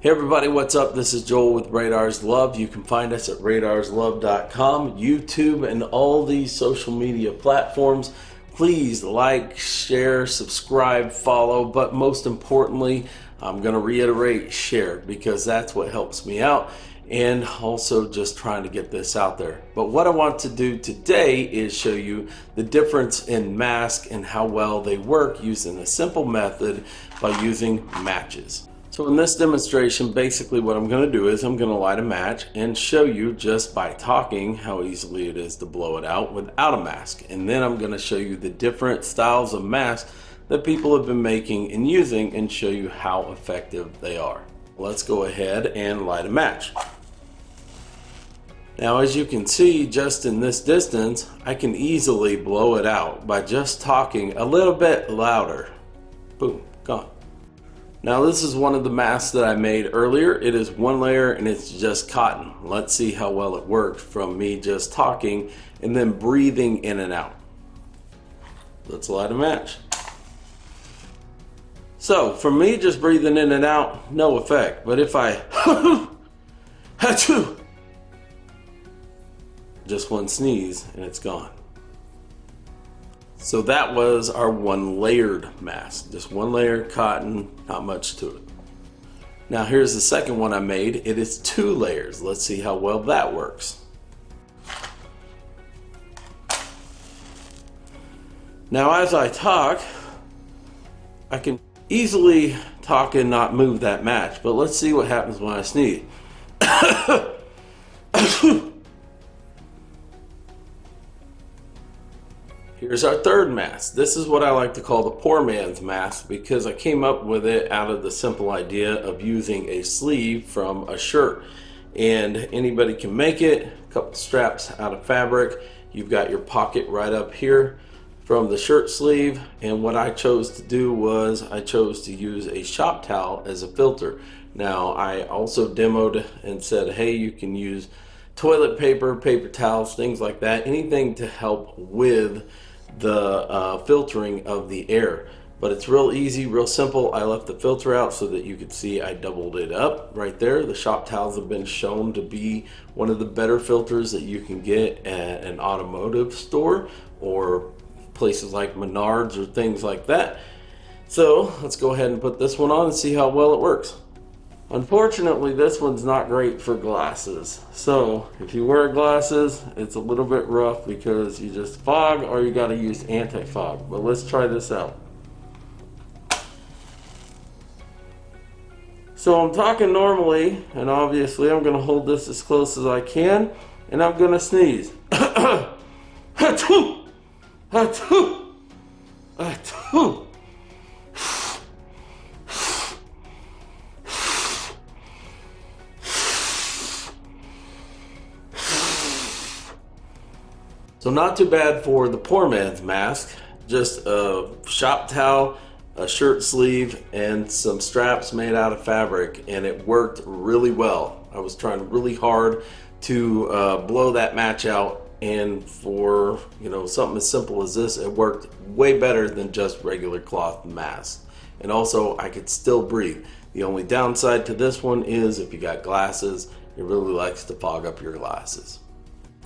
Hey everybody, what's up? This is Joel with Radars Love. You can find us at radarslove.com, YouTube, and all these social media platforms. Please like, share, subscribe, follow, but most importantly, I'm going to reiterate, share, because that's what helps me out, and also just trying to get this out there. But what I want to do today is show you the difference in masks and how well they work using a simple method by using matches. So in this demonstration, basically what I'm going to do is I'm going to light a match and show you just by talking how easily it is to blow it out without a mask. And then I'm going to show you the different styles of masks that people have been making and using and show you how effective they are. Let's go ahead and light a match. Now, as you can see, just in this distance, I can easily blow it out by just talking a little bit louder. Boom, gone. Now this is one of the masks that I made earlier. It is one layer and it's just cotton. Let's see how well it worked from me just talking and then breathing in and out. Let's light a match. So for me just breathing in and out, no effect. But if I achoo, just one sneeze and it's gone. So that was our one layered mask, just one layer cotton, not much to it. Now here's the second one I made. It is two layers. Let's see how well that works. Now as I talk, I can easily talk and not move that match, but let's see what happens when I sneeze. Here's our third mask. This is what I like to call the poor man's mask because I came up with it out of the simple idea of using a sleeve from a shirt. And anybody can make it. A couple straps out of fabric. You've got your pocket right up here from the shirt sleeve. And what I chose to do was I chose to use a shop towel as a filter. Now I also demoed and said, hey, you can use toilet paper, paper towels, things like that. Anything to help with the filtering of the air. But it's real easy, real simple. I left the filter out so that you could see I doubled it up right there. The shop towels have been shown to be one of the better filters that you can get at an automotive store or places like Menards or things like that. So let's go ahead and put this one on and see how well it works. Unfortunately, this one's not great for glasses. So if you wear glasses, it's a little bit rough because you just fog or you got to use anti-fog. But let's try this out. So I'm talking normally, and obviously I'm going to hold this as close as I can, and I'm going to sneeze. Achoo! Achoo! Achoo! So not too bad for the poor man's mask, just a shop towel, a shirt sleeve, and some straps made out of fabric, and it worked really well. I was trying really hard to blow that match out, and for something as simple as this, it worked way better than just regular cloth masks. And also I could still breathe. The only downside to this one is if you got glasses, it really likes to fog up your glasses.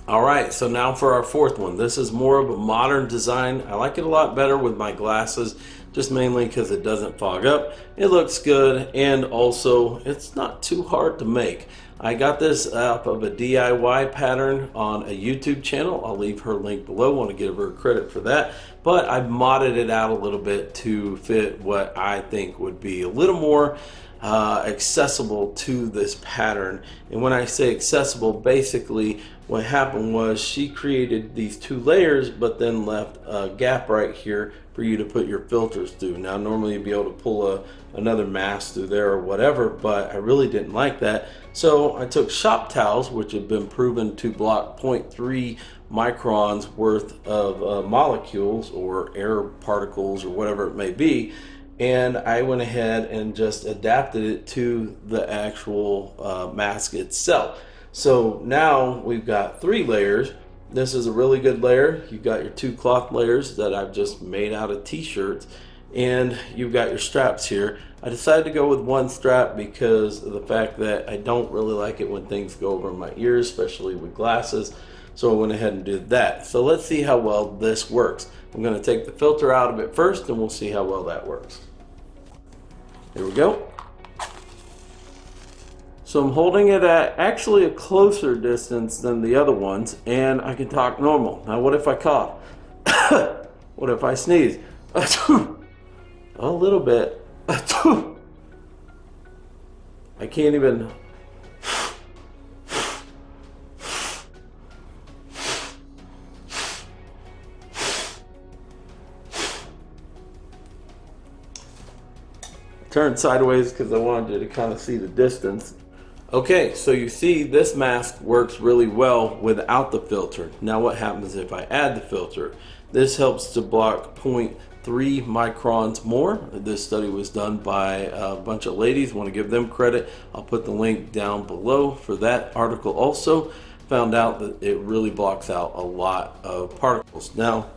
Alright, so now for our fourth one. This is more of a modern design. I like it a lot better with my glasses, just mainly because it doesn't fog up. It looks good, and also it's not too hard to make. I got this off of a DIY pattern on a YouTube channel. I'll leave her link below. I want to give her credit for that. But I've modded it out a little bit to fit what I think would be a little more accessible to this pattern. And when I say accessible, basically what happened was she created these two layers but then left a gap right here for you to put your filters through. Now normally you'd be able to pull another mask through there or whatever, but I really didn't like that. So I took shop towels, which have been proven to block 0.3 microns worth of molecules or air particles or whatever it may be, and I went ahead and just adapted it to the actual mask itself. So now we've got three layers. This is a really good layer. You've got your two cloth layers that I've just made out of t-shirts, and you've got your straps here. I decided to go with one strap because of the fact that I don't really like it when things go over my ears, especially with glasses. So I went ahead and did that. So let's see how well this works. I'm going to take the filter out of it first and we'll see how well that works. Here we go. So I'm holding it at actually a closer distance than the other ones, and I can talk normal. Now what if I cough? What if I sneeze? A little bit. I can't even. Turned sideways because I wanted you to kind of see the distance. Okay, so you see this mask works really well without the filter. Now what happens if I add the filter? This helps to block 0.3 microns more. This study was done by a bunch of ladies. Want to give them credit. I'll put the link down below for that article also. Found out that it really blocks out a lot of particles. Now,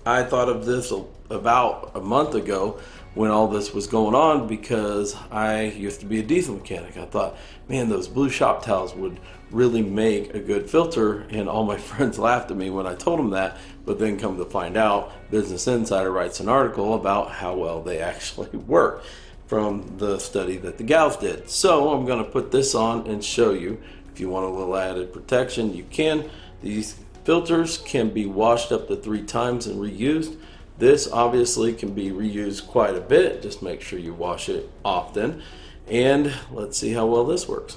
I thought of this about a month ago when all this was going on because I used to be a diesel mechanic. I thought, man, those blue shop towels would really make a good filter, and all my friends laughed at me when I told them that. But then come to find out, Business Insider writes an article about how well they actually work from the study that the gals did. So I'm going to put this on and show you. If you want a little added protection, you can. These filters can be washed up to 3 times and reused. This obviously can be reused quite a bit. Just make sure you wash it often. And let's see how well this works.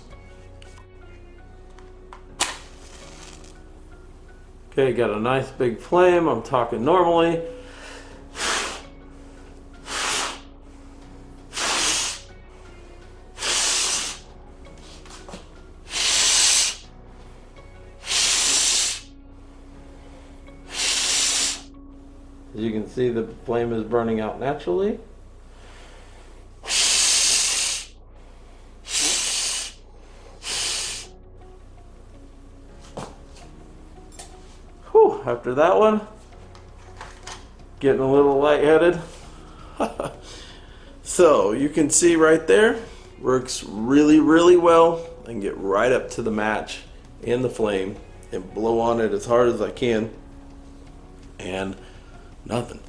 Okay, got a nice big flame. I'm talking normally. As you can see, the flame is burning out naturally. Whew, after that one, getting a little lightheaded. So you can see right there, works really, really well. I can get right up to the match and the flame and blow on it as hard as I can, and nothing.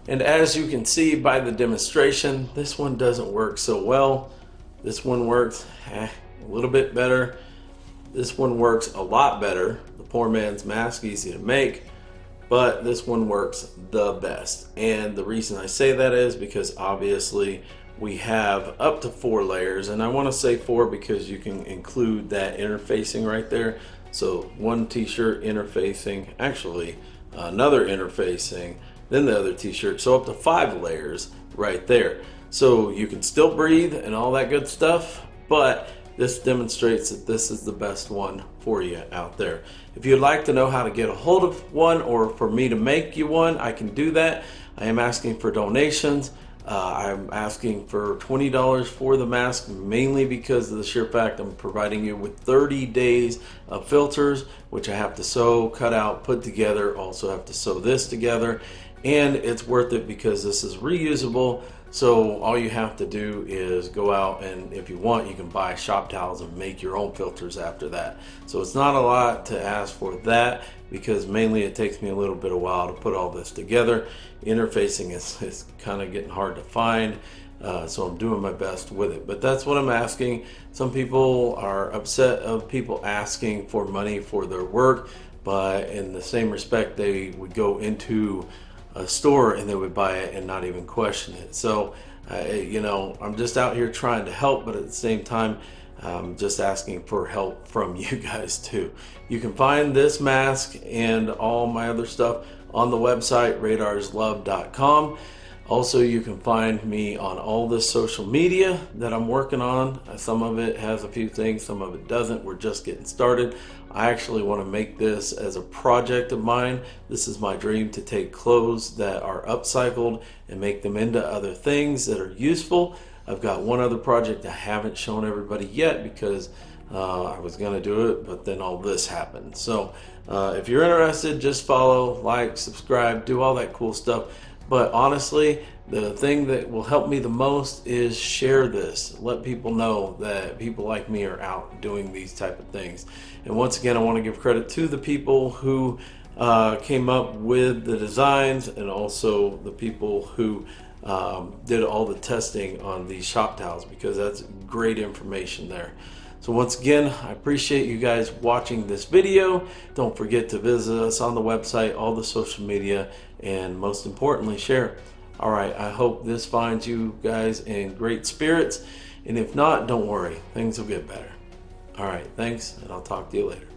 And as you can see by the demonstration, this one doesn't work so well. This one works a little bit better. This one works a lot better. The poor man's mask, easy to make, but this one works the best. And the reason I say that is because obviously we have up to 4 layers, and I want to say 4 because you can include that interfacing right there. So one t-shirt interfacing, actually another interfacing, then the other t-shirt, so up to 5 layers right there. So you can still breathe and all that good stuff, but this demonstrates that this is the best one for you out there. If you'd like to know how to get a hold of one, or for me to make you one, I can do that. I am asking for donations. I'm asking for $20 for the mask, mainly because of the sheer fact I'm providing you with 30 days of filters, which I have to sew, cut out, put together, also have to sew this together, and it's worth it because this is reusable. So all you have to do is go out, and if you want, you can buy shop towels and make your own filters after that. So it's not a lot to ask for that, because mainly it takes me a little bit of while to put all this together. Interfacing is kind of getting hard to find, so I'm doing my best with it. But that's what I'm asking. Some people are upset of people asking for money for their work, but in the same respect, they would go into a store and they would buy it and not even question it. So you know, I'm just out here trying to help, but at the same time, just asking for help from you guys too. You can find this mask and all my other stuff on the website radarslove.com. Also, you can find me on all the social media that I'm working on. Some of it has a few things, some of it doesn't. We're just getting started. I actually want to make this as a project of mine. This is my dream, to take clothes that are upcycled and make them into other things that are useful. I've got one other project I haven't shown everybody yet because I was going to do it, but then all this happened. So if you're interested, just follow, like, subscribe, do all that cool stuff. But honestly, the thing that will help me the most is share this. Let people know that people like me are out doing these type of things. And once again, I want to give credit to the people who came up with the designs, and also the people who did all the testing on these shop towels, because that's great information there. So once again, I appreciate you guys watching this video. Don't forget to visit us on the website, all the social media, and most importantly, share. All right, I hope this finds you guys in great spirits. And if not, don't worry, things will get better. All right, thanks, and I'll talk to you later.